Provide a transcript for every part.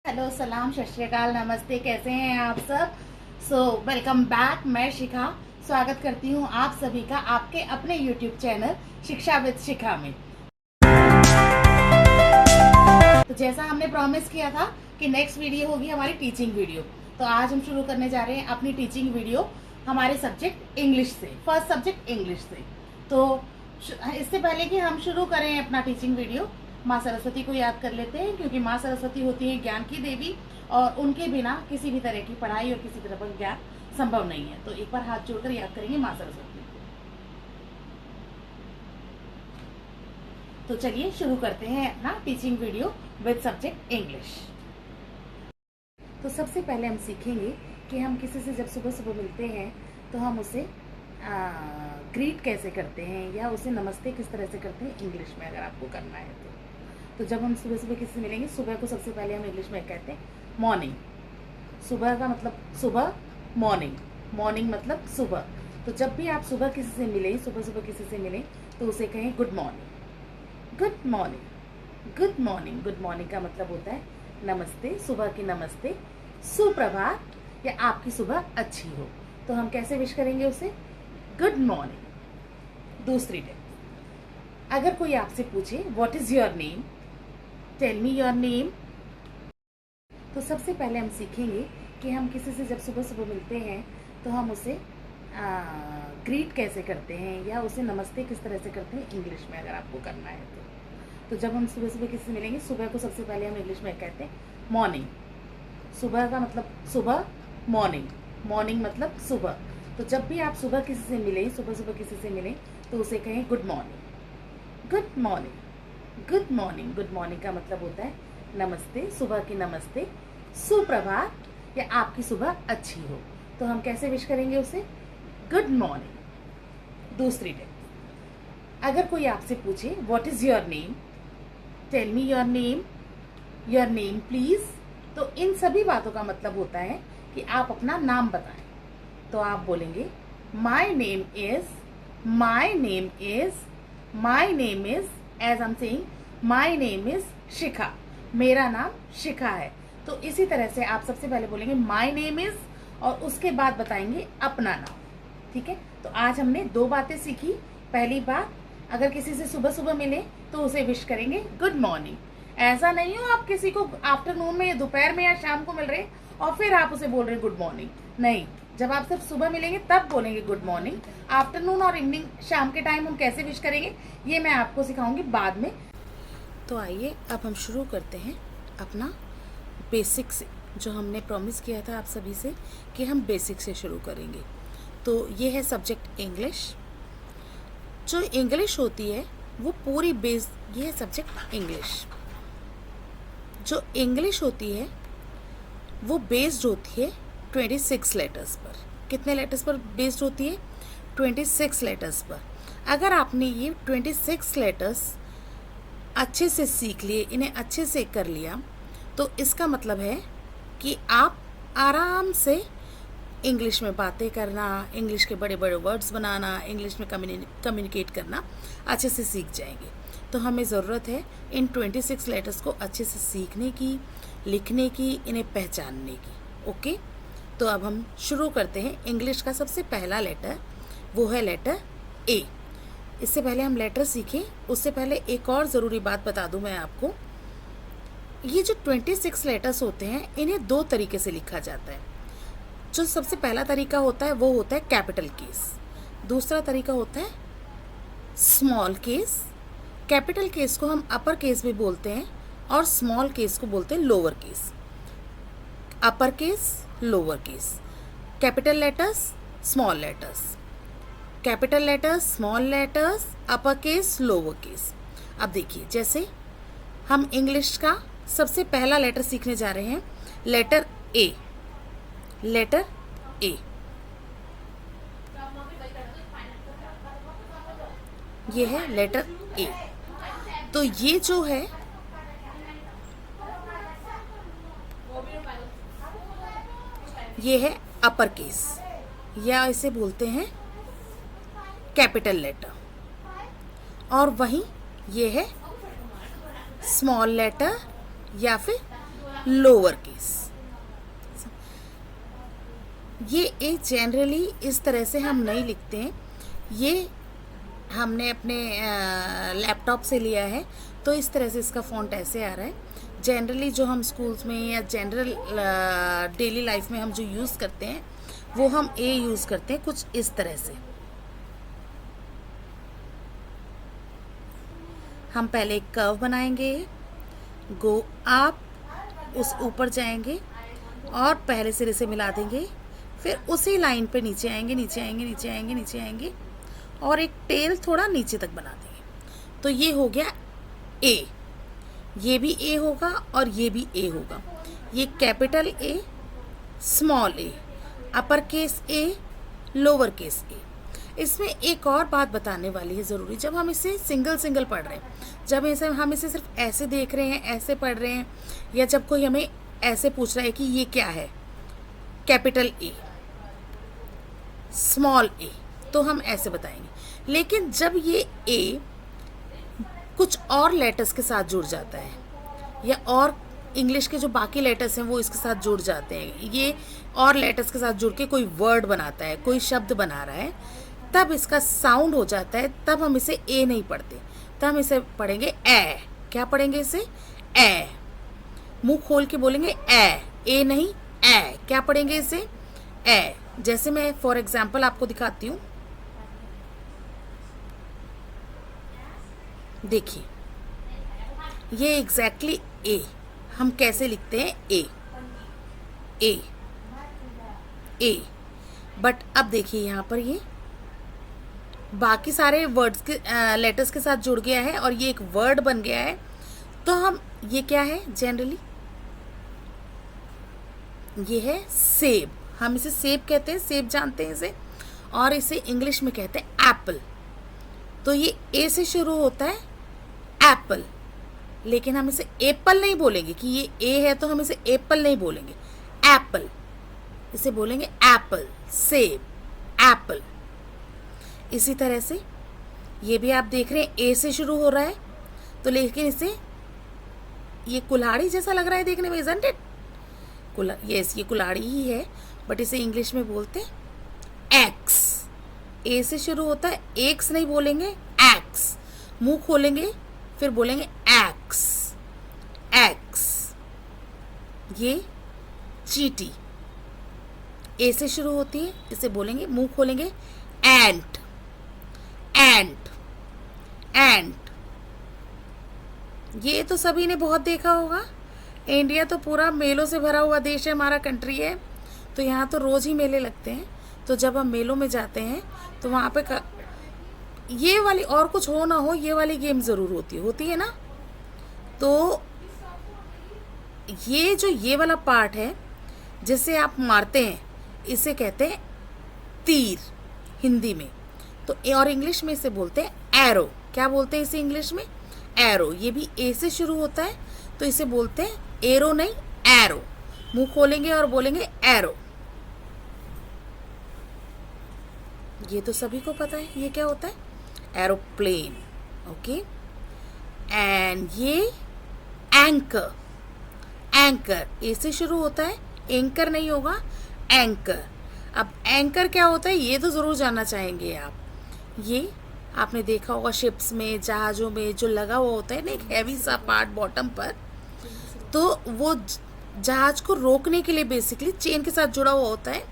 Hello, सलाम, सत श्री अकाल, नमस्ते। कैसे हैं आप सब? Welcome back. मैं शिखा स्वागत करती हूँ आप सभी का आपके अपने यूट्यूब चैनल शिक्षा विद शिखा में। तो जैसा हमने प्रॉमिस किया था कि नेक्स्ट वीडियो होगी हमारी टीचिंग वीडियो, तो आज हम शुरू करने जा रहे हैं अपनी टीचिंग वीडियो हमारे सब्जेक्ट इंग्लिश से, फर्स्ट सब्जेक्ट इंग्लिश से। तो इससे पहले कि हम शुरू करें अपना टीचिंग वीडियो, माँ सरस्वती को याद कर लेते हैं, क्योंकि माँ सरस्वती होती है ज्ञान की देवी और उनके बिना किसी भी तरह की पढ़ाई और किसी तरह का ज्ञान संभव नहीं है। तो एक बार हाथ जोड़कर याद करेंगे माँ सरस्वती को। तो चलिए शुरू करते हैं अपना teaching video with subject English. तो सबसे पहले हम सीखेंगे कि हम किसी से जब सुबह सुबह मिलते हैं तो हम उसे ग्रीट कैसे करते हैं या उसे नमस्ते किस तरह से करते हैं इंग्लिश में, अगर आपको करना है तो जब हम सुबह सुबह किसी से मिलेंगे, सुबह को सबसे पहले हम इंग्लिश में कहते हैं मॉर्निंग। सुबह का मतलब सुबह, मॉर्निंग, मॉर्निंग मतलब सुबह। तो जब भी आप सुबह किसी से मिलें, सुबह सुबह किसी से मिलें, तो उसे कहें good morning, good morning, good morning. Good morning का मतलब होता है नमस्ते, सुबह की नमस्ते, सुप्रभात या आपकी सुबह अच्छी हो। तो हम कैसे विश करेंगे उसे? Good morning. दूसरी टिप, अगर कोई आपसे पूछे what is your name, tell me your name, तो सबसे पहले हम सीखेंगे कि हम किसी से जब सुबह सुबह मिलते हैं तो हम उसे ग्रीट कैसे करते हैं या उसे नमस्ते किस तरह से करते हैं इंग्लिश में, अगर आपको करना है तो जब हम सुबह सुबह किसी से मिलेंगे, सुबह को सबसे पहले हम इंग्लिश में कहते हैं मॉर्निंग। सुबह का मतलब सुबह, मॉर्निंग, मॉर्निंग मतलब सुबह। तो जब भी आप सुबह किसी से मिलें, सुबह सुबह किसी से मिलें, तो उसे कहें good morning, good morning, good morning. Good morning का मतलब होता है नमस्ते, सुबह की नमस्ते, सुप्रभात या आपकी सुबह अच्छी हो। तो हम कैसे विश करेंगे उसे? Good morning. दूसरी टिप, अगर कोई आपसे पूछे what is your name, tell me your name, your name please, तो इन सभी बातों का मतलब होता है कि आप अपना नाम बताएं। तो आप बोलेंगे my name is, my name is, my name is, as I am saying my name is Shikha, मेरा नाम शिखा है। तो इसी तरह से आप सबसे पहले बोलेंगे माई नेम इज और उसके बाद बताएंगे अपना नाम। ठीक है, तो आज हमने दो बातें सीखी। पहली बात, अगर किसी से सुबह सुबह मिले तो उसे विश करेंगे गुड मॉर्निंग। ऐसा नहीं हो आप किसी को आफ्टरनून में या दोपहर में या शाम को मिल रहे और फिर आप उसे बोल रहे गुड मॉर्निंग, नहीं। जब आप सिर्फ सुबह मिलेंगे तब बोलेंगे गुड मॉर्निंग। आफ्टरनून और इवनिंग, शाम के टाइम हम कैसे विश करेंगे ये मैं आपको सिखाऊंगी बाद में। तो आइए अब हम शुरू करते हैं अपना बेसिक से, जो हमने प्रॉमिस किया था आप सभी से कि हम बेसिक से शुरू करेंगे। तो ये है सब्जेक्ट इंग्लिश। जो इंग्लिश होती है वो पूरी बेस, ये है सब्जेक्ट इंग्लिश। जो इंग्लिश होती है वो बेस्ड होती है 26 लेटर्स पर। कितने लेटर्स पर बेस्ड होती है? 26 लेटर्स पर। अगर आपने ये 26 लेटर्स अच्छे से सीख लिए, इन्हें अच्छे से कर लिया, तो इसका मतलब है कि आप आराम से इंग्लिश में बातें करना, इंग्लिश के बड़े बड़े वर्ड्स बनाना, इंग्लिश में कम्युनिकेट करना अच्छे से सीख जाएंगे। तो हमें ज़रूरत है इन 26 लेटर्स को अच्छे से सीखने की, लिखने की, इन्हें पहचानने की। ओके, तो अब हम शुरू करते हैं। इंग्लिश का सबसे पहला लेटर वो है लेटर ए। इससे पहले हम लेटर सीखें, उससे पहले एक और ज़रूरी बात बता दूं मैं आपको। ये जो 26 लेटर्स होते हैं, इन्हें दो तरीके से लिखा जाता है। जो सबसे पहला तरीका होता है वो होता है कैपिटल केस, दूसरा तरीका होता है स्मॉल केस। कैपिटल केस को हम अपर केस भी बोलते हैं और स्मॉल केस को बोलते हैं lower case. Upper case, lower case, capital letters, small letters, capital letters, small letters, upper case, lower case. अब देखिए, जैसे हम इंग्लिश का सबसे पहला लेटर सीखने जा रहे हैं, लेटर ए। लेटर ए, ये है लेटर ए। तो ये जो है ये है अपर केस या इसे बोलते हैं कैपिटल लेटर, और वहीं ये है स्मॉल लेटर या फिर लोअर केस। ये ए जनरली इस तरह से हम नहीं लिखते हैं, ये हमने अपने लैपटॉप से लिया है, तो इस तरह से इसका फ़ॉन्ट ऐसे आ रहा है। जनरली जो हम स्कूल्स में या जनरल डेली लाइफ में हम जो यूज़ करते हैं वो हम ए यूज़ करते हैं कुछ इस तरह से। हम पहले एक कर्व बनाएंगे, गो अप, उस ऊपर जाएंगे और पहले सिरे से मिला देंगे, फिर उसी लाइन पे नीचे आएंगे, नीचे आएंगे, नीचे आएंगे, नीचे आएंगे और एक टेल थोड़ा नीचे तक बना देंगे। तो ये हो गया ए, ये भी ए होगा और ये भी ए होगा। ये capital A, small A, upper case A, lower case A. इसमें एक और बात बताने वाली है ज़रूरी, जब हम इसे सिंगल सिंगल पढ़ रहे हैं, जब हम इसे सिर्फ ऐसे देख रहे हैं, ऐसे पढ़ रहे हैं, या जब कोई हमें ऐसे पूछ रहा है कि ये क्या है, कैपिटल ए, स्मॉल ए, तो हम ऐसे बताएंगे। लेकिन जब ये ए कुछ और लेटर्स के साथ जुड़ जाता है या और इंग्लिश के जो बाकी लेटर्स हैं वो इसके साथ जुड़ जाते हैं, ये और लेटर्स के साथ जुड़ के कोई वर्ड बनाता है, कोई शब्द बना रहा है, तब इसका साउंड हो जाता है, तब हम इसे ए नहीं पढ़ते, तब हम इसे पढ़ेंगे ए। क्या पढ़ेंगे इसे? ए। मुंह खोल के बोलेंगे ए नहीं ए। क्या पढ़ेंगे इसे? ए। जैसे मैं फॉर एग्जाम्पल आपको दिखाती हूँ, देखिए ये एग्जैक्टली ए हम कैसे लिखते हैं, ए ए ए। बट अब देखिए यहाँ पर ये बाकी सारे वर्ड्स के लेटर्स के साथ जुड़ गया है और ये एक वर्ड बन गया है। तो हम ये क्या है, जनरली ये है सेब, हम इसे सेब कहते हैं, सेब जानते हैं इसे, और इसे इंग्लिश में कहते हैं एप्पल। तो ये ए से शुरू होता है, एप्पल, लेकिन हम इसे एप्पल नहीं बोलेंगे कि ये ए है, तो हम इसे एप्पल नहीं बोलेंगे, एप्पल, इसे बोलेंगे एप्पल, सेब, एप्पल। इसी तरह से ये भी आप देख रहे हैं ए से शुरू हो रहा है, तो लेकिन इसे ये कुल्हाड़ी जैसा लग रहा है देखने में, इज़न्ट इट? यस, ये कुल्हाड़ी ही है, बट इसे इंग्लिश में बोलते हैं एक्स। ए से शुरू होता है, एक्स नहीं बोलेंगे, एक्स। मुंह खोलेंगे फिर बोलेंगे एक्स, एक्स। ये चींटी ए से शुरू होती है, इसे बोलेंगे, मुंह खोलेंगे, एंट, एंट, एंट। ये तो सभी ने बहुत देखा होगा। इंडिया तो पूरा मेलों से भरा हुआ देश है, हमारा कंट्री है, तो यहाँ तो रोज़ ही मेले लगते हैं। तो जब हम मेलों में जाते हैं तो वहाँ पे ये वाली, और कुछ हो ना हो, ये वाली गेम ज़रूर होती है ना। तो ये जो ये वाला पार्ट है जिसे आप मारते हैं, इसे कहते हैं तीर हिंदी में, तो और इंग्लिश में इसे बोलते हैं एरो। क्या बोलते हैं इसे इंग्लिश में? एरो। ये भी ए से शुरू होता है, तो इसे बोलते हैं एरो नहीं, एरो। मुंह खोलेंगे और बोलेंगे एरो। ये तो सभी को पता है ये क्या होता है, एरोप्लेन। ओके। एंड ये एंकर, एंकर ए से शुरू होता है, एंकर नहीं होगा, एंकर। अब एंकर क्या होता है ये तो ज़रूर जानना चाहेंगे आप। ये आपने देखा होगा शिप्स में, जहाज़ों में जो लगा हुआ होता है ना, एक हैवी सा पार्ट बॉटम पर, तो वो जहाज़ को रोकने के लिए बेसिकली चेन के साथ जुड़ा हुआ होता है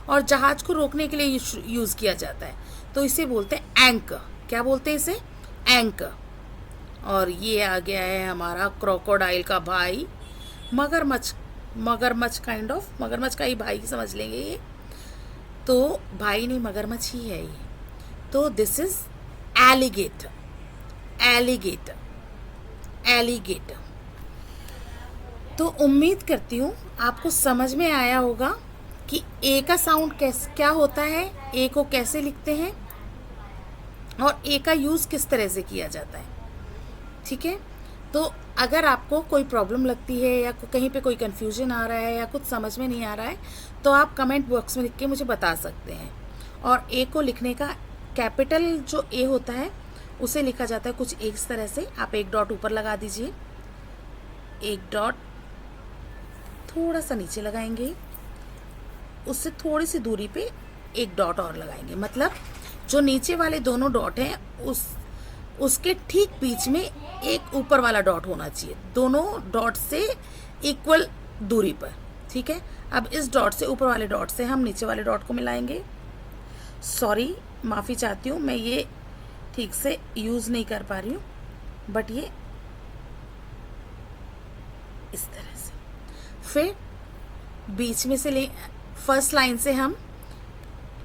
और जहाज़ को रोकने के लिए यूज़ किया जाता है, तो इसे बोलते हैं एंकर। क्या बोलते हैं इसे? एंकर। और ये आ गया है हमारा क्रोकोडाइल का भाई, मगरमच्छ, मगरमच्छ काइंड ऑफ, मगरमच्छ का ही भाई समझ लेंगे ये। तो भाई नहीं, मगरमच्छ ही है ये। तो this is alligator, alligator, alligator. तो उम्मीद करती हूँ आपको समझ में आया होगा कि ए का साउंड क्या होता है, ए को कैसे लिखते हैं और ए का यूज़ किस तरह से किया जाता है। ठीक है, तो अगर आपको कोई प्रॉब्लम लगती है या कहीं पे कोई कन्फ्यूजन आ रहा है या कुछ समझ में नहीं आ रहा है, तो आप कमेंट बॉक्स में लिख के मुझे बता सकते हैं। और ए को लिखने का कैपिटल जो ए होता है उसे लिखा जाता है कुछ इस तरह से। आप एक डॉट ऊपर लगा दीजिए, एक डॉट थोड़ा सा नीचे लगाएंगे, उससे थोड़ी सी दूरी पे एक डॉट और लगाएंगे। मतलब जो नीचे वाले दोनों डॉट हैं उसके ठीक बीच में एक ऊपर वाला डॉट होना चाहिए, दोनों डॉट से इक्वल दूरी पर। ठीक है, अब इस डॉट से, ऊपर वाले डॉट से हम नीचे वाले डॉट को मिलाएंगे। सॉरी, माफ़ी चाहती हूँ, मैं ये ठीक से यूज़ नहीं कर पा रही हूँ, बट ये इस तरह से। फिर बीच में से फर्स्ट लाइन से हम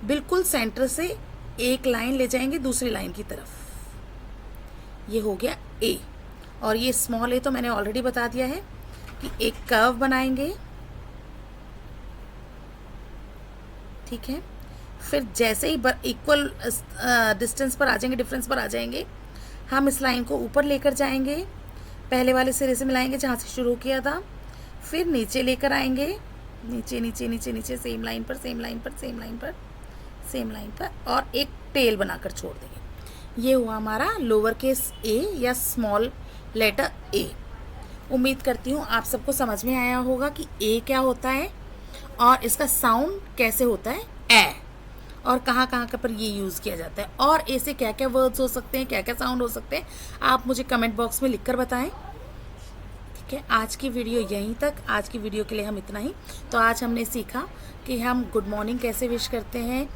बिल्कुल सेंटर से एक लाइन ले जाएंगे दूसरी लाइन की तरफ। ये हो गया ए, और ये स्मॉल ए तो मैंने ऑलरेडी बता दिया है कि एक कर्व बनाएंगे। ठीक है, फिर जैसे ही इक्वल डिस्टेंस पर आ जाएंगे, डिफरेंस पर आ जाएंगे, हम इस लाइन को ऊपर लेकर जाएंगे, पहले वाले सिरे से मिलाएंगे जहाँ से शुरू किया था, फिर नीचे लेकर आएंगे, नीचे नीचे नीचे नीचे, सेम लाइन पर सेम लाइन पर सेम लाइन पर सेम लाइन पर, और एक टेल बनाकर छोड़ देंगे। ये हुआ हमारा लोअर केस ए या स्मॉल लेटर ए। उम्मीद करती हूँ आप सबको समझ में आया होगा कि ए क्या होता है और इसका साउंड कैसे होता है ए, और कहाँ कहाँ पर ये यूज़ किया जाता है, और ए से क्या क्या वर्ड्स हो सकते हैं, क्या क्या साउंड हो सकते हैं, आप मुझे कमेंट बॉक्स में लिखकर बताएं। ठीक है, आज की वीडियो यहीं तक। आज की वीडियो के लिए हम इतना ही। तो आज हमने सीखा कि हम गुड मॉर्निंग कैसे विश करते हैं,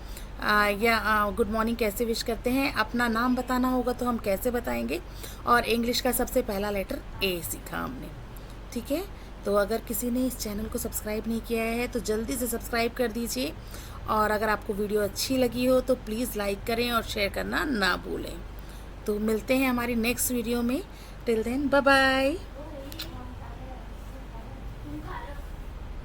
या गुड मॉर्निंग कैसे विश करते हैं, अपना नाम बताना होगा तो हम कैसे बताएंगे, और इंग्लिश का सबसे पहला लेटर ए सीखा हमने। ठीक है, तो अगर किसी ने इस चैनल को सब्सक्राइब नहीं किया है तो जल्दी से सब्सक्राइब कर दीजिए, और अगर आपको वीडियो अच्छी लगी हो तो प्लीज़ लाइक करें और शेयर करना ना भूलें। तो मिलते हैं हमारी नेक्स्ट वीडियो में। Till then, bye bye.